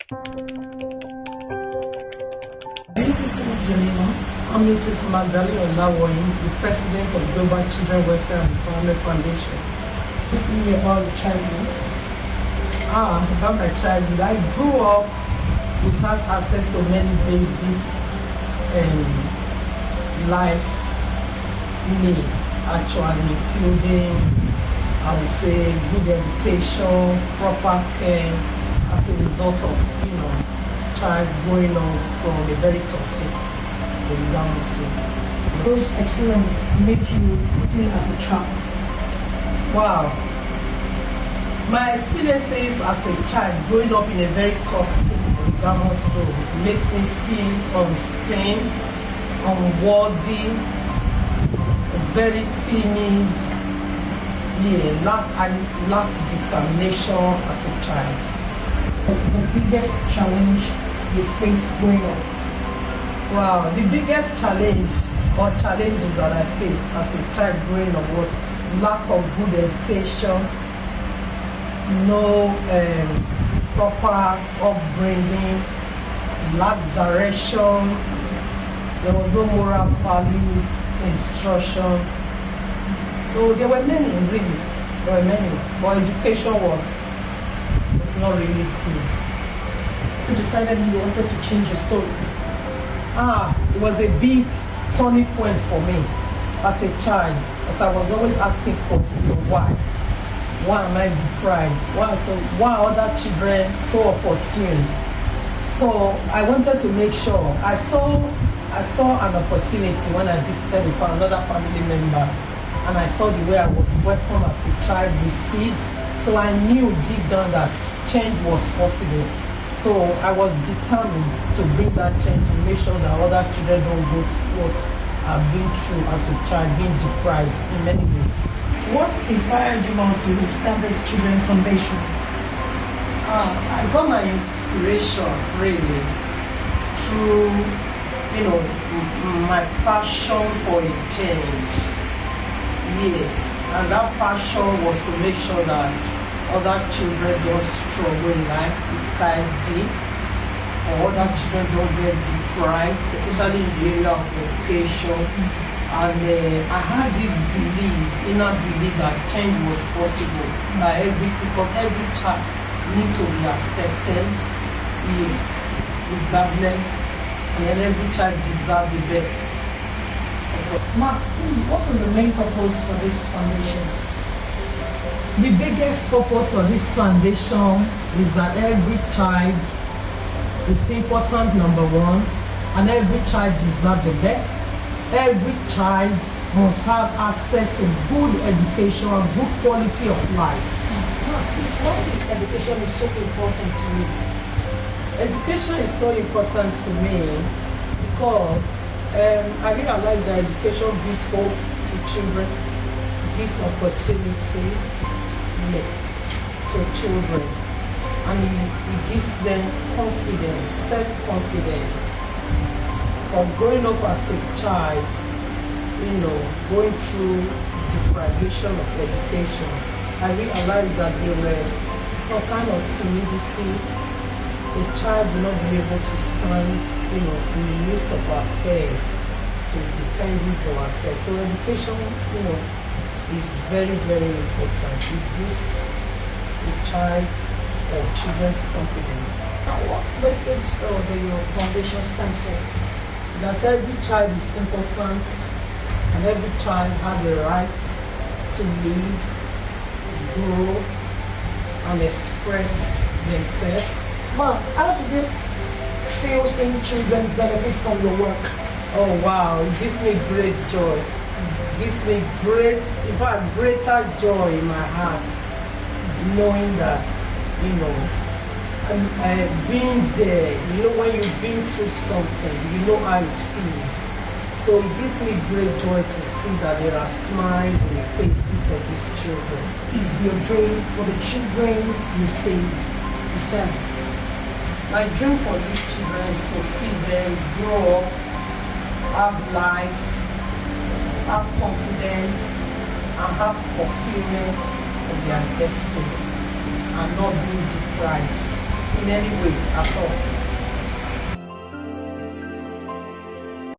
What's your name? I'm Mrs. Magdalene Olawoyin, the President of Global Children Welfare and Empowerment Foundation. Tell me about your childhood. About my childhood, I grew up without access to many basics and life needs, actually, including, I would say, good education, proper care, as a result of, child growing up from a very toxic environment. Those experiences make you feel as a child. Wow. My experiences as a child growing up in a very toxic environment makes me feel unseen, unworthy, very timid, lack determination as a child. What's the biggest challenge you faced growing up? Wow, the biggest challenge or challenges that I faced as a child growing up was lack of good education, no proper upbringing, lack direction, there was no moral values, instruction. So there were many, really, but education was not really good. You decided you wanted to change your story. It was a big turning point for me as a child, as I was always asking questions, why? Why am I deprived? Why are other children so opportune? So I wanted to make sure. I saw an opportunity when I visited another family members, and I saw the way I was welcomed as a child, received. So I knew deep down that change was possible. So I was determined to bring that change, to make sure that other children don't go through what I've been through as a child, being deprived in many ways. What inspired you now to start this Children Foundation? I got my inspiration really through, my passion for a change. Yes, and that passion was to make sure that other children don't struggle in life like I did, or other children don't get deprived, especially in the area of education. And I had this inner belief that change was possible because every child needs to be accepted, yes, regardless, and every child deserves the best. Mark, please, what is the main purpose for this foundation? The biggest purpose of this foundation is that every child is important, number one, and every child deserves the best. Every child must have access to good education, good quality of life. Mark, please, why education is so important to you? Education is so important to me because I realize that education gives hope to children, gives opportunity, yes, to children, and it gives them confidence, self-confidence. But growing up as a child, going through deprivation of education, I realized that there were some kind of timidity. A child will not be able to stand, in the midst of our peers to defend his or herself. So education, is very, very important. It boosts the child's or children's confidence. What message do your foundation stand for? That every child is important and every child has the right to live, grow, and express themselves. Mark, how do you feel seeing children benefit from your work? Oh wow, it gives me great joy. It gives me greater joy in my heart, knowing that, being there, when you've been through something, you know how it feels. So it gives me great joy to see that there are smiles in the faces of these children. Is your dream for the children you serve? My dream for these children is to see them grow up, have life, have confidence, and have fulfillment of their destiny, and not being deprived in any way at all.